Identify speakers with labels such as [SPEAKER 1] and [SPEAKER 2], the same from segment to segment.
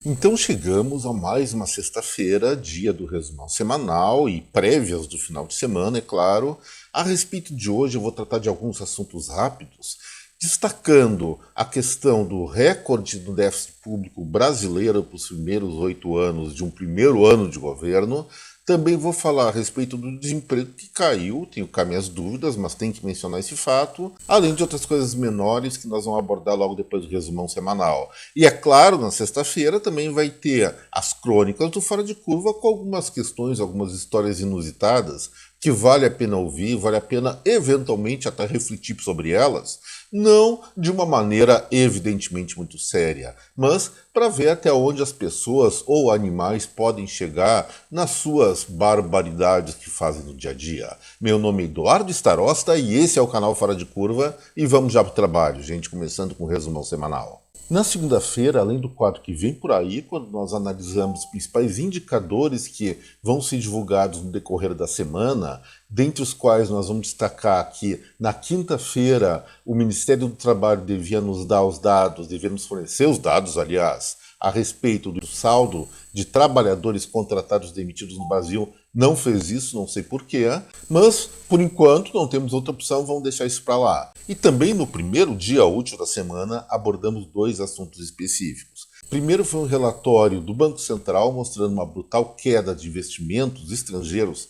[SPEAKER 1] Então chegamos a mais uma sexta-feira, dia do resumão semanal e prévias do final de semana, é claro. A respeito de hoje eu vou tratar de alguns assuntos rápidos, destacando a questão do recorde do déficit público brasileiro para os primeiros 8 anos de um primeiro ano de governo. Também vou falar a respeito do desemprego que caiu, tenho cá minhas dúvidas, mas tem que mencionar esse fato, além de outras coisas menores que nós vamos abordar logo depois do resumão semanal. E é claro, na sexta-feira também vai ter as crônicas do Fora de Curva com algumas questões, algumas histórias inusitadas que vale a pena ouvir, vale a pena eventualmente até refletir sobre elas, não de uma maneira evidentemente muito séria, mas para ver até onde as pessoas ou animais podem chegar nas suas barbaridades que fazem no dia a dia. Meu nome é Eduardo Starosta e esse é o canal Fora de Curva e vamos já para o trabalho, gente, começando com o resumão semanal. Na segunda-feira, além do quadro que vem por aí, quando nós analisamos os principais indicadores que vão ser divulgados no decorrer da semana, dentre os quais nós vamos destacar que na quinta-feira o Ministério do Trabalho devia nos dar os dados, devia nos fornecer os dados, aliás, a respeito do saldo de trabalhadores contratados demitidos no Brasil. Não fez isso, não sei porquê, mas por enquanto não temos outra opção, vamos deixar isso para lá. E também no primeiro dia útil da semana abordamos dois assuntos específicos. Primeiro foi um relatório do Banco Central mostrando uma brutal queda de investimentos estrangeiros,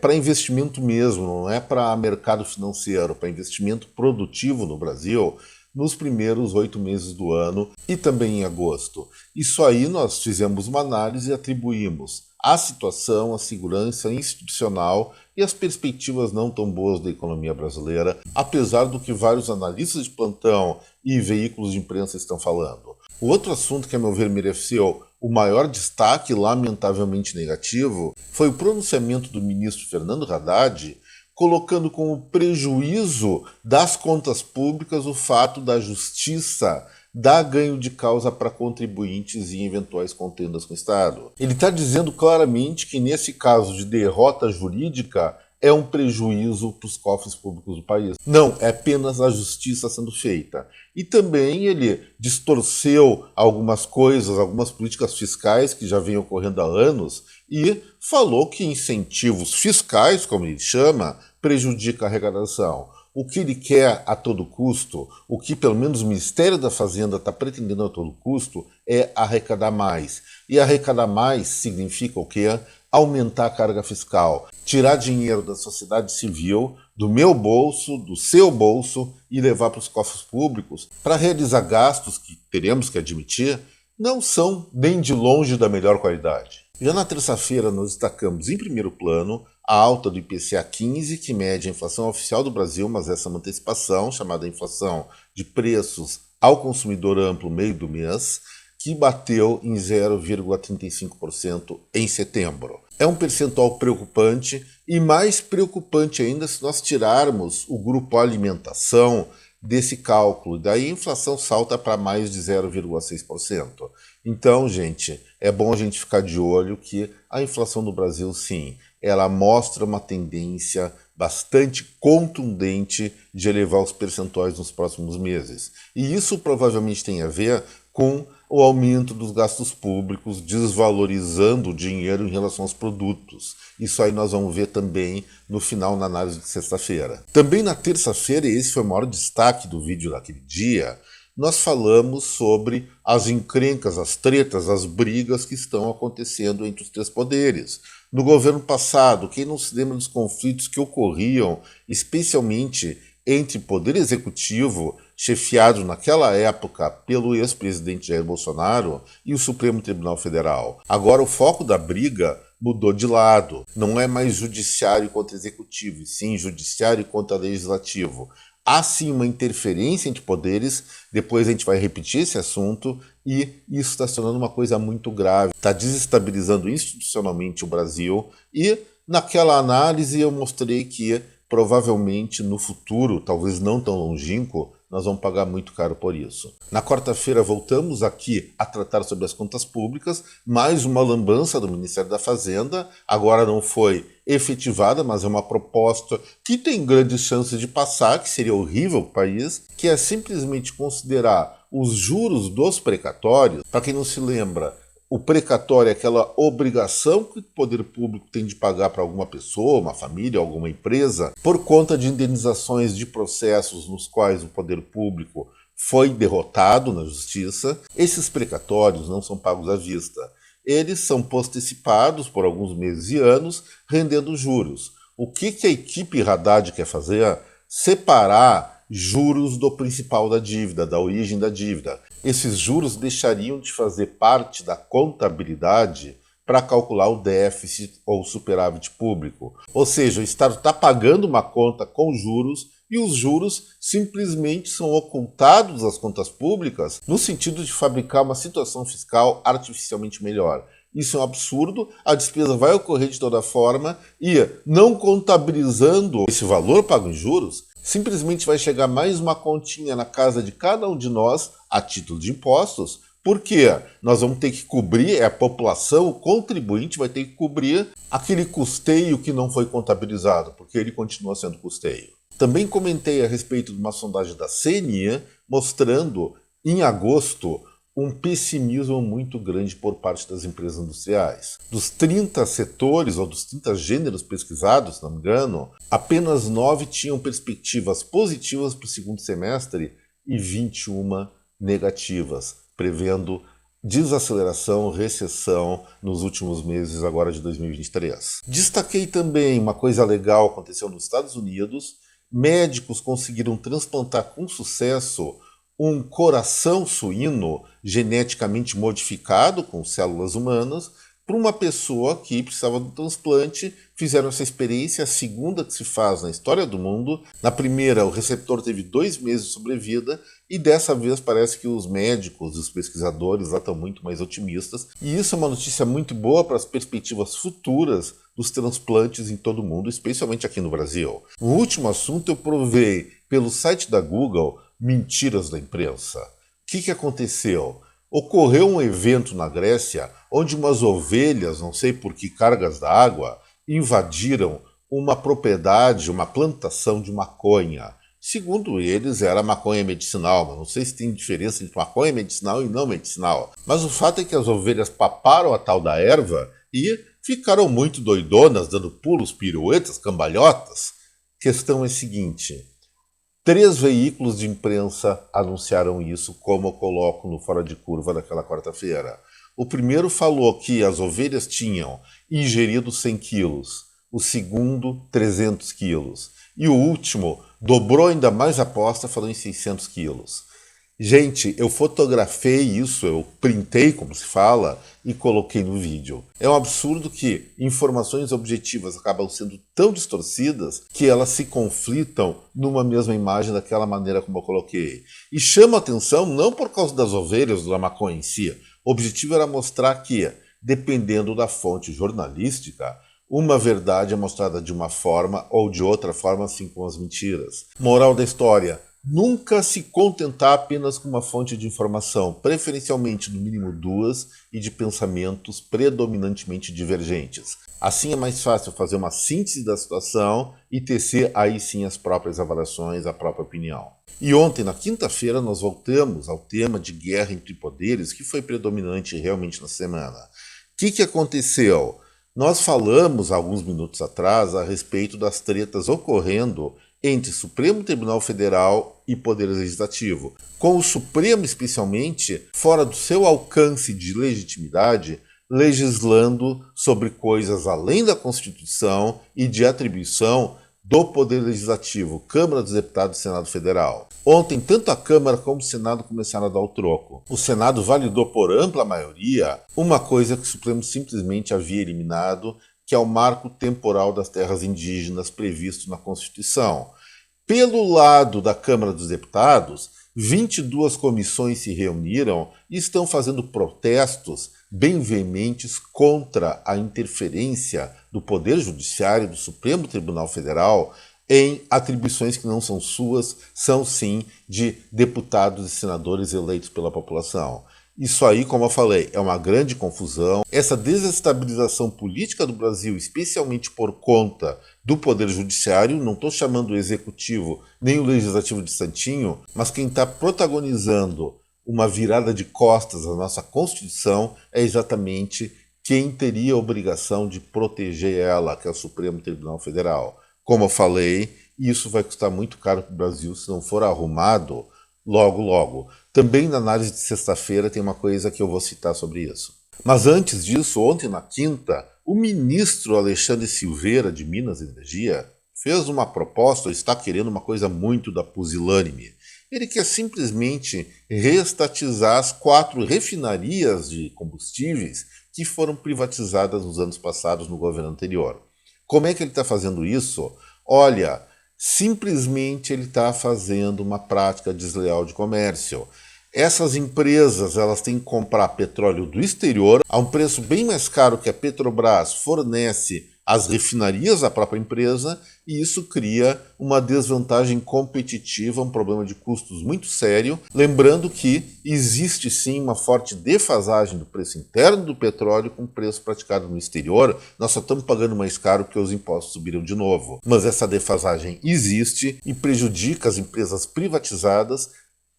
[SPEAKER 1] para investimento mesmo, não é para mercado financeiro, para investimento produtivo no Brasil, nos primeiros 8 meses do ano e também em agosto. Isso aí nós fizemos uma análise e atribuímos à situação, à segurança institucional e as perspectivas não tão boas da economia brasileira, apesar do que vários analistas de plantão e veículos de imprensa estão falando. O outro assunto que, a meu ver, mereceu o maior destaque, lamentavelmente negativo, foi o pronunciamento do ministro Fernando Haddad, colocando como prejuízo das contas públicas o fato da justiça dar ganho de causa para contribuintes em eventuais contendas com o Estado. Ele está dizendo claramente que nesse caso de derrota jurídica é um prejuízo para os cofres públicos do país. Não, é apenas a justiça sendo feita. E também ele distorceu algumas coisas, algumas políticas fiscais que já vêm ocorrendo há anos e falou que incentivos fiscais, como ele chama, prejudica a arrecadação. O que ele quer a todo custo, o que pelo menos o Ministério da Fazenda está pretendendo a todo custo, é arrecadar mais. E arrecadar mais significa o quê? Aumentar a carga fiscal, tirar dinheiro da sociedade civil, do meu bolso, do seu bolso e levar para os cofres públicos para realizar gastos que teremos que admitir não são nem de longe da melhor qualidade. Já na terça-feira nós destacamos em primeiro plano a alta do IPCA 15, que mede a inflação oficial do Brasil, mas essa é uma antecipação, chamada inflação de preços ao consumidor amplo meio do mês, que bateu em 0,35% em setembro. É um percentual preocupante e mais preocupante ainda se nós tirarmos o grupo alimentação desse cálculo. Daí a inflação salta para mais de 0,6%. Então, gente, é bom a gente ficar de olho que a inflação no Brasil, sim, ela mostra uma tendência bastante contundente de elevar os percentuais nos próximos meses. E isso provavelmente tem a ver com o aumento dos gastos públicos, desvalorizando o dinheiro em relação aos produtos. Isso aí nós vamos ver também no final na análise de sexta-feira. Também na terça-feira, e esse foi o maior destaque do vídeo daquele dia, nós falamos sobre as encrencas, as tretas, as brigas que estão acontecendo entre os três poderes. No governo passado, quem não se lembra dos conflitos que ocorriam, especialmente entre poder executivo, chefiado naquela época pelo ex-presidente Jair Bolsonaro, e o Supremo Tribunal Federal. Agora o foco da briga mudou de lado. Não é mais judiciário contra executivo, e sim judiciário contra legislativo. Há sim uma interferência entre poderes, depois a gente vai repetir esse assunto, e isso está se tornando uma coisa muito grave. Está desestabilizando institucionalmente o Brasil, e naquela análise eu mostrei que provavelmente no futuro, talvez não tão longínquo, nós vamos pagar muito caro por isso. Na quarta-feira voltamos aqui a tratar sobre as contas públicas, mais uma lambança do Ministério da Fazenda, agora não foi efetivada, mas é uma proposta que tem grandes chances de passar, que seria horrível para o país, que é simplesmente considerar os juros dos precatórios. Para quem não se lembra, O precatório é aquela obrigação que o poder público tem de pagar para alguma pessoa, uma família, alguma empresa, por conta de indenizações de processos nos quais o poder público foi derrotado na justiça. Esses precatórios não são pagos à vista. Eles são postecipados por alguns meses e anos, rendendo juros. O que a equipe Haddad quer fazer? Separar juros do principal da dívida, da origem da dívida. Esses juros deixariam de fazer parte da contabilidade para calcular o déficit ou o superávit público. Ou seja, o Estado está pagando uma conta com juros e os juros simplesmente são ocultados das contas públicas no sentido de fabricar uma situação fiscal artificialmente melhor. Isso é um absurdo, a despesa vai ocorrer de toda forma e, não contabilizando esse valor pago em juros, simplesmente vai chegar mais uma continha na casa de cada um de nós a título de impostos, porque nós vamos ter que cobrir, a população, o contribuinte vai ter que cobrir aquele custeio que não foi contabilizado, porque ele continua sendo custeio. Também comentei a respeito de uma sondagem da CNI, mostrando em agosto um pessimismo muito grande por parte das empresas industriais. Dos 30 setores, ou dos 30 gêneros pesquisados, se não me engano, apenas 9 tinham perspectivas positivas para o segundo semestre e 21 negativas, prevendo desaceleração, recessão nos últimos meses agora de 2023. Destaquei também uma coisa legal que aconteceu nos Estados Unidos. Médicos conseguiram transplantar com sucesso um coração suíno geneticamente modificado com células humanas para uma pessoa que precisava do transplante. Fizeram essa experiência, a segunda que se faz na história do mundo. Na primeira, o receptor teve 2 meses de sobrevida e dessa vez parece que os médicos, os pesquisadores lá estão muito mais otimistas. E isso é uma notícia muito boa para as perspectivas futuras dos transplantes em todo o mundo, especialmente aqui no Brasil. O último assunto eu provei pelo site da Google mentiras da imprensa. O que aconteceu? Ocorreu um evento na Grécia onde umas ovelhas, não sei por que cargas d'água, invadiram uma propriedade, uma plantação de maconha. Segundo eles, era maconha medicinal, mas não sei se tem diferença entre maconha medicinal e não medicinal. Mas o fato é que as ovelhas paparam a tal da erva e ficaram muito doidonas, dando pulos, piruetas, cambalhotas. A questão é a seguinte: 3 veículos de imprensa anunciaram isso, como eu coloco no Fora de Curva daquela quarta-feira. O primeiro falou que as ovelhas tinham ingerido 100 quilos, o segundo 300 quilos e o último dobrou ainda mais a aposta, falando em 600 quilos. Gente, eu fotografei isso, eu printei, como se fala, e coloquei no vídeo. É um absurdo que informações objetivas acabam sendo tão distorcidas que elas se conflitam numa mesma imagem daquela maneira como eu coloquei. E chama atenção não por causa das ovelhas da maconha em si. O objetivo era mostrar que, dependendo da fonte jornalística, uma verdade é mostrada de uma forma ou de outra forma, assim como as mentiras. Moral da história: nunca se contentar apenas com uma fonte de informação, preferencialmente no mínimo 2 e de pensamentos predominantemente divergentes. Assim é mais fácil fazer uma síntese da situação e tecer aí sim as próprias avaliações, a própria opinião. E ontem, na quinta-feira, nós voltamos ao tema de guerra entre poderes que foi predominante realmente na semana. O que aconteceu? Nós falamos alguns minutos atrás a respeito das tretas ocorrendo entre Supremo Tribunal Federal e Poder Legislativo, com o Supremo especialmente fora do seu alcance de legitimidade, legislando sobre coisas além da Constituição e de atribuição do Poder Legislativo, Câmara dos Deputados e Senado Federal. Ontem, tanto a Câmara como o Senado começaram a dar o troco. O Senado validou por ampla maioria uma coisa que o Supremo simplesmente havia eliminado, que é o marco temporal das terras indígenas previsto na Constituição. Pelo lado da Câmara dos Deputados, 22 comissões se reuniram e estão fazendo protestos bem veementes contra a interferência do Poder Judiciário, do Supremo Tribunal Federal, em atribuições que não são suas, são sim de deputados e senadores eleitos pela população. Isso aí, como eu falei, é uma grande confusão. Essa desestabilização política do Brasil, especialmente por conta do Poder Judiciário, não estou chamando o Executivo nem o Legislativo de santinho, mas quem está protagonizando uma virada de costas à nossa Constituição, é exatamente quem teria a obrigação de proteger ela, que é o Supremo Tribunal Federal. Como eu falei, isso vai custar muito caro para o Brasil se não for arrumado logo, logo. Também na análise de sexta-feira tem uma coisa que eu vou citar sobre isso. Mas antes disso, ontem na quinta, o ministro Alexandre Silveira, de Minas e Energia, fez uma proposta, ou está querendo uma coisa muito da pusilânime. Ele quer simplesmente reestatizar as 4 refinarias de combustíveis que foram privatizadas nos anos passados no governo anterior. Como é que ele está fazendo isso? Olha, simplesmente ele está fazendo uma prática desleal de comércio. Essas empresas elas têm que comprar petróleo do exterior a um preço bem mais caro que a Petrobras fornece às refinarias da própria empresa, e isso cria uma desvantagem competitiva, um problema de custos muito sério. Lembrando que existe sim uma forte defasagem do preço interno do petróleo com o preço praticado no exterior. Nós só estamos pagando mais caro porque os impostos subiram de novo. Mas essa defasagem existe e prejudica as empresas privatizadas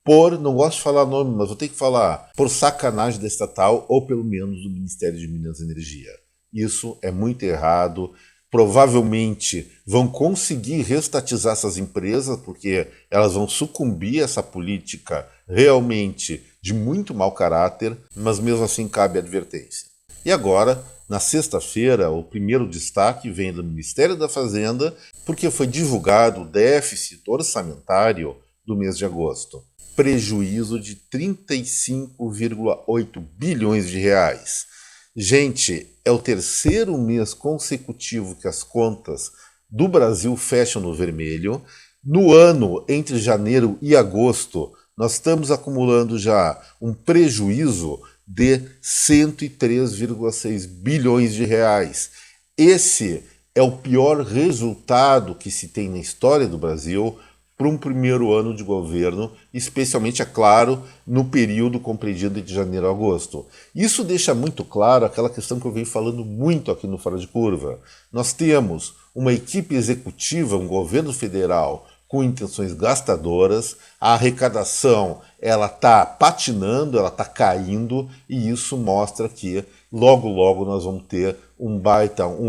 [SPEAKER 1] por, não gosto de falar nome, mas vou ter que falar, por sacanagem da estatal ou pelo menos do Ministério de Minas e Energia. Isso é muito errado. Provavelmente vão conseguir reestatizar essas empresas porque elas vão sucumbir a essa política realmente de muito mau caráter, mas mesmo assim cabe advertência. E agora, na sexta-feira, o primeiro destaque vem do Ministério da Fazenda porque foi divulgado o déficit orçamentário do mês de agosto. Prejuízo de 35,8 bilhões de reais. Gente, é o terceiro mês consecutivo que as contas do Brasil fecham no vermelho. No ano, entre janeiro e agosto, nós estamos acumulando já um prejuízo de 103,6 bilhões de reais. Esse é o pior resultado que se tem na história do Brasil para um primeiro ano de governo, especialmente, é claro, no período compreendido entre janeiro a agosto. Isso deixa muito claro aquela questão que eu venho falando muito aqui no Fora de Curva. Nós temos uma equipe executiva, um governo federal com intenções gastadoras, a arrecadação ela está patinando, ela está caindo, e isso mostra que logo, logo nós vamos ter um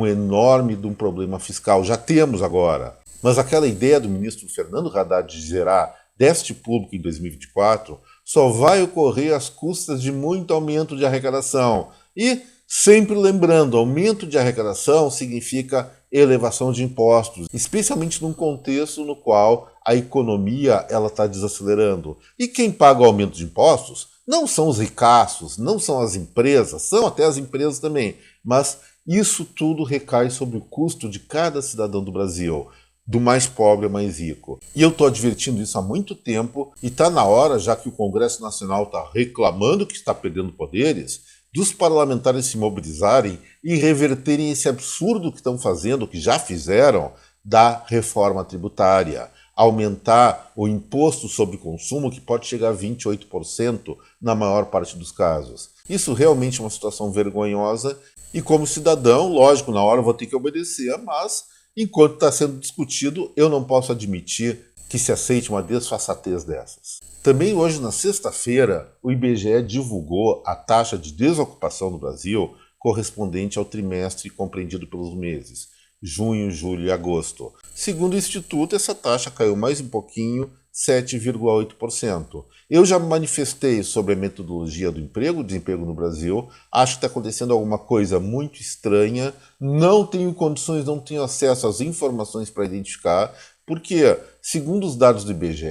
[SPEAKER 1] enorme de um problema fiscal. Já temos agora. Mas aquela ideia do ministro Fernando Haddad de gerar déficit público em 2024 só vai ocorrer às custas de muito aumento de arrecadação. E, sempre lembrando, aumento de arrecadação significa elevação de impostos, especialmente num contexto no qual a economia está desacelerando. E quem paga o aumento de impostos não são os ricaços, não são as empresas, são até as empresas também, mas isso tudo recai sobre o custo de cada cidadão do Brasil, do mais pobre ao mais rico. E eu estou advertindo isso há muito tempo, e está na hora, já que o Congresso Nacional está reclamando que está perdendo poderes, dos parlamentares se mobilizarem e reverterem esse absurdo que estão fazendo, que já fizeram, da reforma tributária. Aumentar o imposto sobre consumo, que pode chegar a 28% na maior parte dos casos. Isso realmente é uma situação vergonhosa, e como cidadão, lógico, na hora eu vou ter que obedecer, mas enquanto está sendo discutido, eu não posso admitir que se aceite uma desfaçatez dessas. Também hoje, na sexta-feira, o IBGE divulgou a taxa de desocupação no Brasil correspondente ao trimestre compreendido pelos meses junho, julho e agosto. Segundo o Instituto, essa taxa caiu mais um pouquinho, 7,8%. Eu já me manifestei sobre a metodologia do emprego, desemprego no Brasil. Acho que está acontecendo alguma coisa muito estranha. Não tenho condições, não tenho acesso às informações para identificar, porque, segundo os dados do IBGE,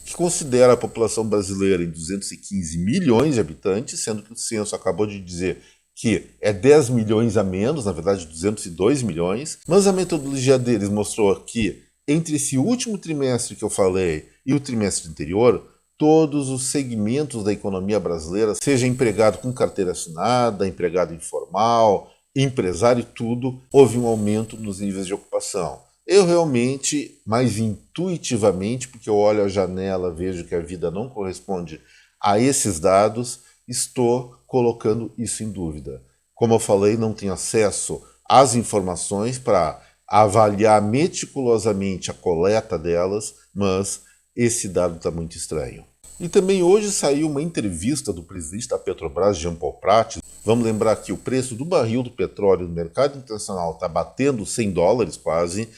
[SPEAKER 1] que considera a população brasileira em 215 milhões de habitantes, sendo que o censo acabou de dizer que é 10 milhões a menos, na verdade 202 milhões, mas a metodologia deles mostrou que entre esse último trimestre que eu falei e o trimestre anterior, todos os segmentos da economia brasileira, seja empregado com carteira assinada, empregado informal, empresário e tudo, houve um aumento nos níveis de ocupação. Eu realmente, mais intuitivamente, porque eu olho a janela, vejo que a vida não corresponde a esses dados, estou colocando isso em dúvida. Como eu falei, não tenho acesso às informações para avaliar meticulosamente a coleta delas, mas esse dado está muito estranho. E também hoje saiu uma entrevista do presidente da Petrobras, Jean Paul Prat. Vamos lembrar que o preço do barril do petróleo no mercado internacional está batendo $100 quase,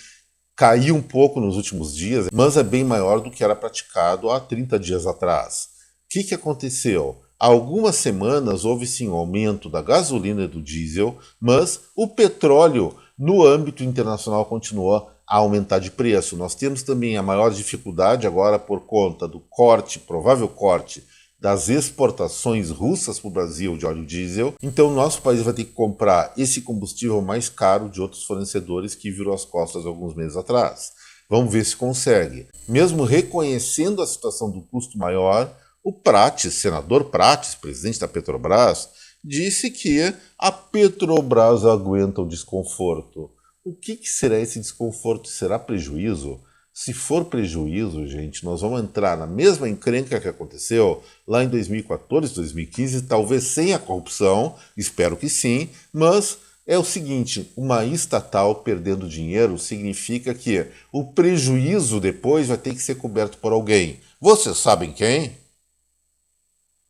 [SPEAKER 1] caiu um pouco nos últimos dias, mas é bem maior do que era praticado há 30 dias atrás. O que aconteceu? Há algumas semanas houve sim um aumento da gasolina e do diesel, mas o petróleo no âmbito internacional continuou a aumentar de preço. Nós temos também a maior dificuldade agora por conta do provável corte das exportações russas para o Brasil de óleo diesel. Então nosso país vai ter que comprar esse combustível mais caro de outros fornecedores que virou as costas alguns meses atrás. Vamos ver se consegue. Mesmo reconhecendo a situação do custo maior, o Prates, senador Prates, presidente da Petrobras, disse que a Petrobras aguenta o desconforto. O que será esse desconforto? Será prejuízo? Se for prejuízo, gente, nós vamos entrar na mesma encrenca que aconteceu lá em 2014, 2015, talvez sem a corrupção, espero que sim, mas é o seguinte, uma estatal perdendo dinheiro significa que o prejuízo depois vai ter que ser coberto por alguém. Vocês sabem quem?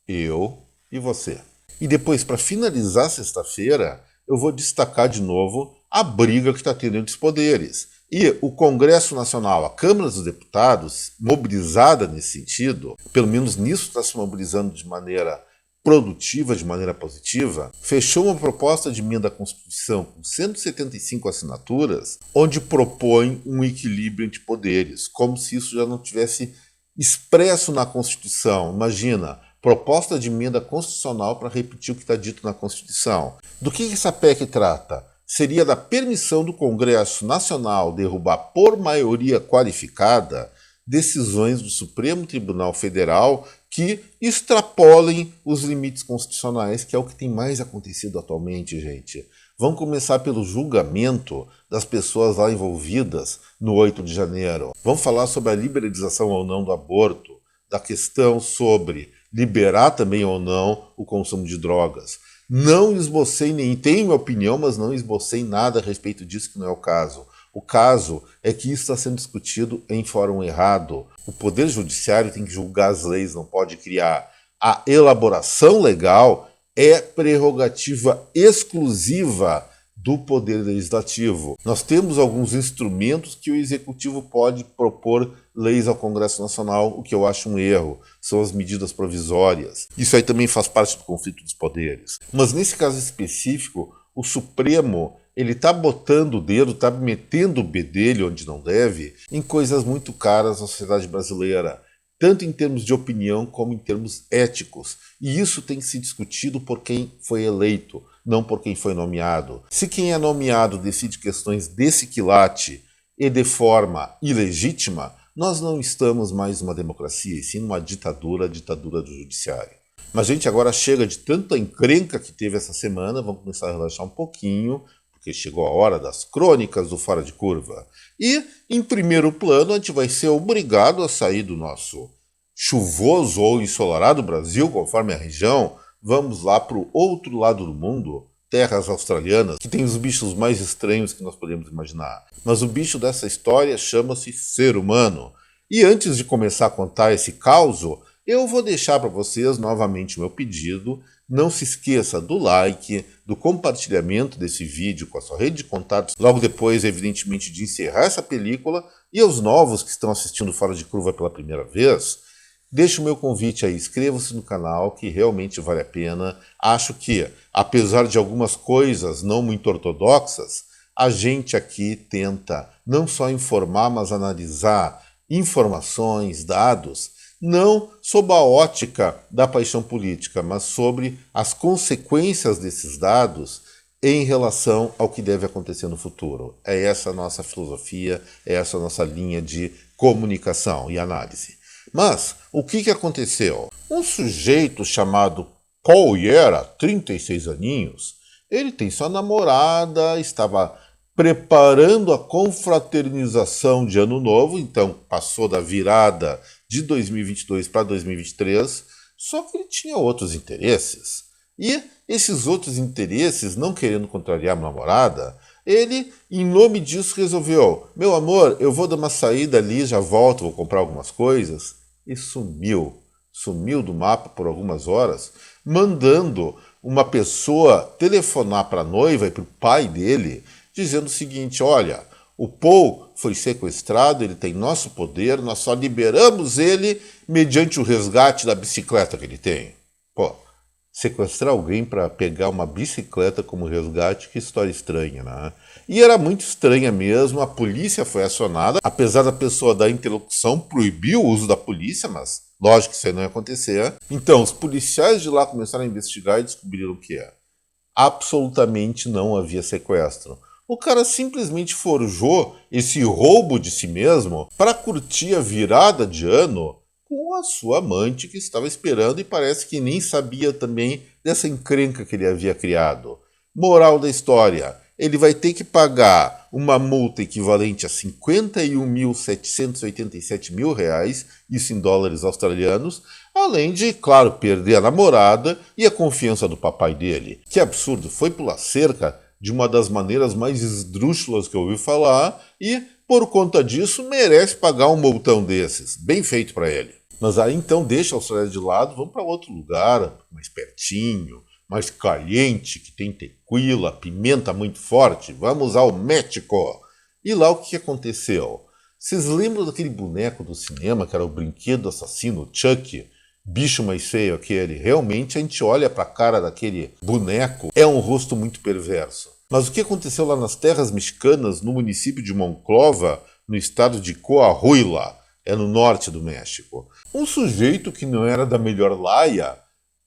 [SPEAKER 1] Eu e você. E depois, para finalizar sexta-feira, eu vou destacar de novo a briga que está tendo entre os poderes. E o Congresso Nacional, a Câmara dos Deputados, mobilizada nesse sentido, pelo menos nisso está se mobilizando de maneira produtiva, de maneira positiva, fechou uma proposta de emenda à Constituição com 175 assinaturas, onde propõe um equilíbrio entre poderes, como se isso já não tivesse expresso na Constituição. Imagina, proposta de emenda constitucional para repetir o que está dito na Constituição. Do que essa PEC trata? Seria da permissão do Congresso Nacional derrubar por maioria qualificada decisões do Supremo Tribunal Federal que extrapolem os limites constitucionais, que é o que tem mais acontecido atualmente, gente. Vamos começar pelo julgamento das pessoas lá envolvidas no 8 de janeiro. Vamos falar sobre a liberalização ou não do aborto, da questão sobre liberar também ou não o consumo de drogas. Não esbocei nem tenho minha opinião, mas não esbocei nada a respeito disso, que não é o caso. O caso é que isso está sendo discutido em fórum errado. O Poder Judiciário tem que julgar as leis, não pode criar. A elaboração legal é prerrogativa exclusiva do Poder Legislativo. Nós temos alguns instrumentos que o Executivo pode propor leis ao Congresso Nacional, o que eu acho um erro. São as medidas provisórias. Isso aí também faz parte do conflito dos poderes. Mas nesse caso específico, o Supremo ele está botando o dedo, está metendo o bedelho onde não deve, em coisas muito caras à sociedade brasileira, tanto em termos de opinião como em termos éticos. E isso tem que ser discutido por quem foi eleito, não por quem foi nomeado. Se quem é nomeado decide questões desse quilate e de forma ilegítima, nós não estamos mais numa democracia, e sim numa ditadura, a ditadura do judiciário. Mas, gente, agora chega de tanta encrenca que teve essa semana, vamos começar a relaxar um pouquinho, porque chegou a hora das crônicas do Fora de Curva. E, em primeiro plano, a gente vai ser obrigado a sair do nosso chuvoso ou ensolarado Brasil, conforme a região. Vamos lá para o outro lado do mundo, terras australianas, que tem os bichos mais estranhos que nós podemos imaginar. Mas o bicho dessa história chama-se ser humano. E antes de começar a contar esse caos, eu vou deixar para vocês novamente o meu pedido. Não se esqueça do like, do compartilhamento desse vídeo com a sua rede de contatos, logo depois, evidentemente, de encerrar essa película. E aos novos que estão assistindo Fora de Curva pela primeira vez, deixe o meu convite aí, inscreva-se no canal, que realmente vale a pena. Acho que, apesar de algumas coisas não muito ortodoxas, a gente aqui tenta não só informar, mas analisar informações, dados, não sob a ótica da paixão política, mas sobre as consequências desses dados em relação ao que deve acontecer no futuro. É essa a nossa filosofia, é essa a nossa linha de comunicação e análise. Mas o que aconteceu? Um sujeito chamado Paul Yera, 36 aninhos, ele tem sua namorada, estava preparando a confraternização de Ano Novo, então passou da virada de 2022 para 2023, só que ele tinha outros interesses. E esses outros interesses, não querendo contrariar a namorada, ele, em nome disso, resolveu: meu amor, eu vou dar uma saída ali, já volto, vou comprar algumas coisas. E sumiu. sumiu do mapa por algumas horas, mandando uma pessoa telefonar para a noiva e para o pai dele, dizendo o seguinte: olha, o Paul foi sequestrado, ele tem nosso poder, nós só liberamos ele mediante o resgate da bicicleta que ele tem. Pô, sequestrar alguém para pegar uma bicicleta como resgate, que história estranha, né? E era muito estranha mesmo, a polícia foi acionada, apesar da pessoa da interlocução proibir o uso da polícia, mas lógico que isso aí não ia acontecer. Então, os policiais de lá começaram a investigar e descobriram o que é. Absolutamente não havia sequestro. O cara simplesmente forjou esse roubo de si mesmo para curtir a virada de ano com a sua amante que estava esperando e parece que nem sabia também dessa encrenca que ele havia criado. Moral da história: ele vai ter que pagar uma multa equivalente a 51.787 mil reais, isso em dólares australianos, além de, claro, perder a namorada e a confiança do papai dele. Que absurdo, foi pular cerca de uma das maneiras mais esdrúxulas que eu ouvi falar e, por conta disso, merece pagar um multão desses. Bem feito para ele. Mas aí então deixa a Austrália de lado, vamos para outro lugar, mais pertinho, mais caliente, que tem tequila, pimenta muito forte. Vamos ao México. E lá o que aconteceu? Vocês lembram daquele boneco do cinema que era o brinquedo assassino Chuck? Bicho mais feio aquele. Realmente a gente olha para a cara daquele boneco, é um rosto muito perverso. Mas o que aconteceu lá nas terras mexicanas, no município de Monclova, no estado de Coahuila, é no norte do México? Um sujeito que não era da melhor laia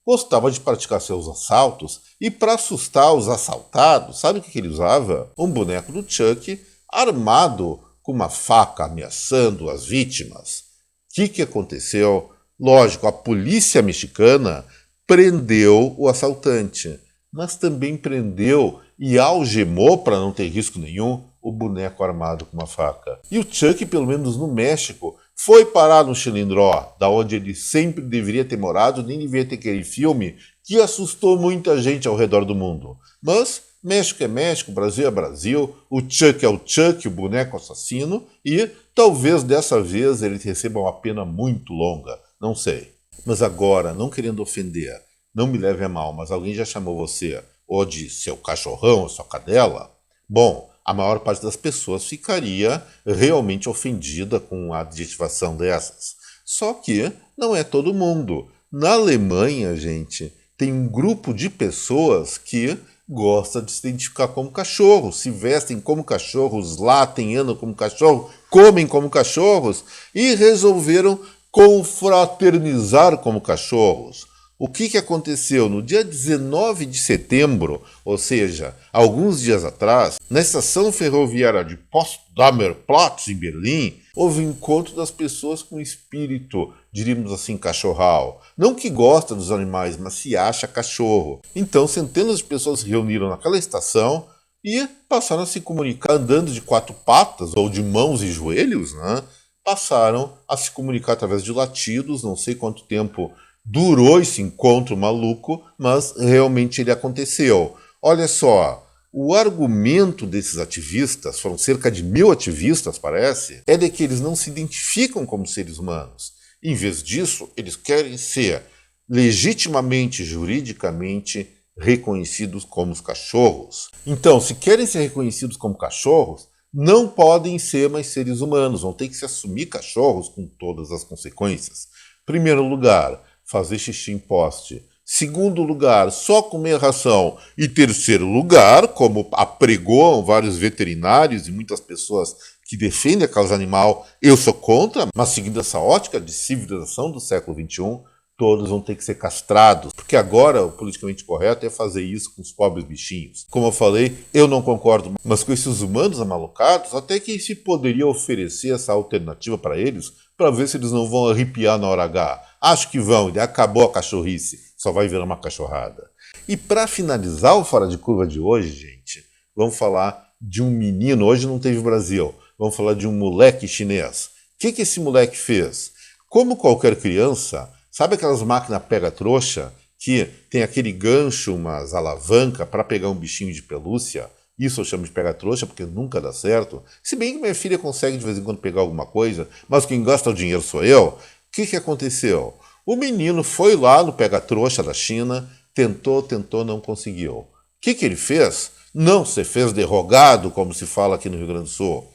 [SPEAKER 1] gostava de praticar seus assaltos e, para assustar os assaltados, sabe o que ele usava? Um boneco do Chuck armado com uma faca ameaçando as vítimas. O que aconteceu? Lógico, a polícia mexicana prendeu o assaltante, mas também prendeu e algemou, para não ter risco nenhum, o boneco armado com uma faca. E o Chuck, pelo menos no México, foi parar no Chilindró, da onde ele sempre deveria ter morado, nem deveria ter aquele filme que assustou muita gente ao redor do mundo. Mas México é México, Brasil é Brasil, o Chuck é o Chuck, o boneco assassino, e talvez dessa vez ele receba uma pena muito longa. Não sei. Mas agora, não querendo ofender, não me leve a mal, mas alguém já chamou você ou de seu cachorrão ou sua cadela? Bom, a maior parte das pessoas ficaria realmente ofendida com a adjetivação dessas. Só que não é todo mundo. Na Alemanha, gente, tem um grupo de pessoas que gosta de se identificar como cachorros, se vestem como cachorros, latem, andam como cachorro, comem como cachorros e resolveram confraternizar como cachorros. O que aconteceu? No dia 19 de setembro, ou seja, alguns dias atrás, na estação ferroviária de Potsdamer Platz, em Berlim, houve um encontro das pessoas com espírito, diríamos assim, cachorral. Não que gosta dos animais, mas se acha cachorro. Então, centenas de pessoas se reuniram naquela estação e passaram a se comunicar andando de quatro patas, ou de mãos e joelhos, né? Passaram a se comunicar através de latidos, não sei quanto tempo durou esse encontro maluco, mas realmente ele aconteceu. Olha só, o argumento desses ativistas, foram cerca de 1.000 ativistas, parece, é de que eles não se identificam como seres humanos. Em vez disso, eles querem ser legitimamente, juridicamente reconhecidos como os cachorros. Então, se querem ser reconhecidos como cachorros, não podem ser mais seres humanos, vão ter que se assumir cachorros com todas as consequências. Primeiro lugar, fazer xixi em poste. Segundo lugar, só comer ração. E terceiro lugar, como apregoam vários veterinários e muitas pessoas que defendem a causa animal, eu sou contra, mas seguindo essa ótica de civilização do século XXI, todos vão ter que ser castrados, porque agora o politicamente correto é fazer isso com os pobres bichinhos. Como eu falei, eu não concordo, mas com esses humanos amalocados, até que se poderia oferecer essa alternativa para eles, para ver se eles não vão arrepiar na hora H. Acho que vão, e acabou a cachorrice, só vai virar uma cachorrada. E para finalizar o Fora de Curva de hoje, gente, vamos falar de um menino, hoje não teve Brasil, vamos falar de um moleque chinês. O que esse moleque fez? Como qualquer criança, sabe aquelas máquinas pega-trouxa que tem aquele gancho, umas alavancas para pegar um bichinho de pelúcia? Isso eu chamo de pega-trouxa porque nunca dá certo. Se bem que minha filha consegue de vez em quando pegar alguma coisa, mas quem gasta o dinheiro sou eu. O que aconteceu? O menino foi lá no pega-trouxa da China, tentou, não conseguiu. O que ele fez? Não se fez derrogado, como se fala aqui no Rio Grande do Sul.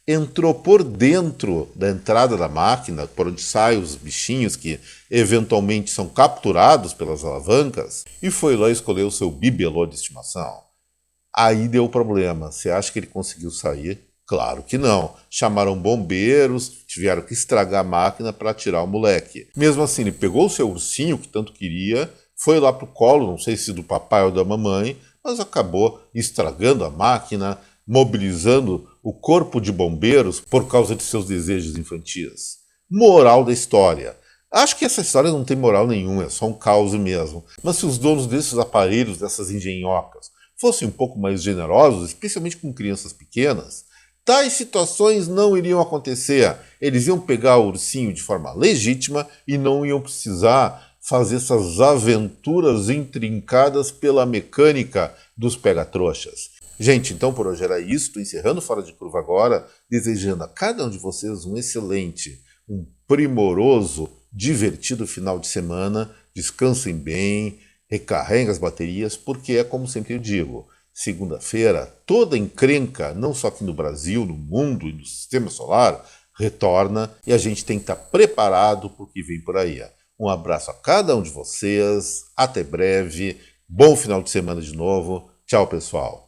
[SPEAKER 1] Entrou por dentro da entrada da máquina, por onde saem os bichinhos que eventualmente são capturados pelas alavancas, e foi lá escolher o seu bibelô de estimação. Aí deu problema. Você acha que ele conseguiu sair? Claro que não. Chamaram bombeiros, tiveram que estragar a máquina para tirar o moleque. Mesmo assim, ele pegou o seu ursinho, que tanto queria, foi lá pro colo, não sei se do papai ou da mamãe, mas acabou estragando a máquina, mobilizando o corpo de bombeiros por causa de seus desejos infantis. Moral da história. Acho que essa história não tem moral nenhuma, é só um caos mesmo. Mas se os donos desses aparelhos, dessas engenhocas, fossem um pouco mais generosos, especialmente com crianças pequenas, tais situações não iriam acontecer. Eles iam pegar o ursinho de forma legítima e não iam precisar fazer essas aventuras intrincadas pela mecânica dos pega-trouxas. Gente, então por hoje era isso. Estou encerrando Fora de Curva agora, desejando a cada um de vocês um excelente, um primoroso, divertido final de semana. Descansem bem, recarreguem as baterias, porque é como sempre eu digo, segunda-feira, toda encrenca, não só aqui no Brasil, no mundo e no sistema solar, retorna e a gente tem que estar preparado para o que vem por aí. Um abraço a cada um de vocês, até breve, bom final de semana de novo, tchau pessoal.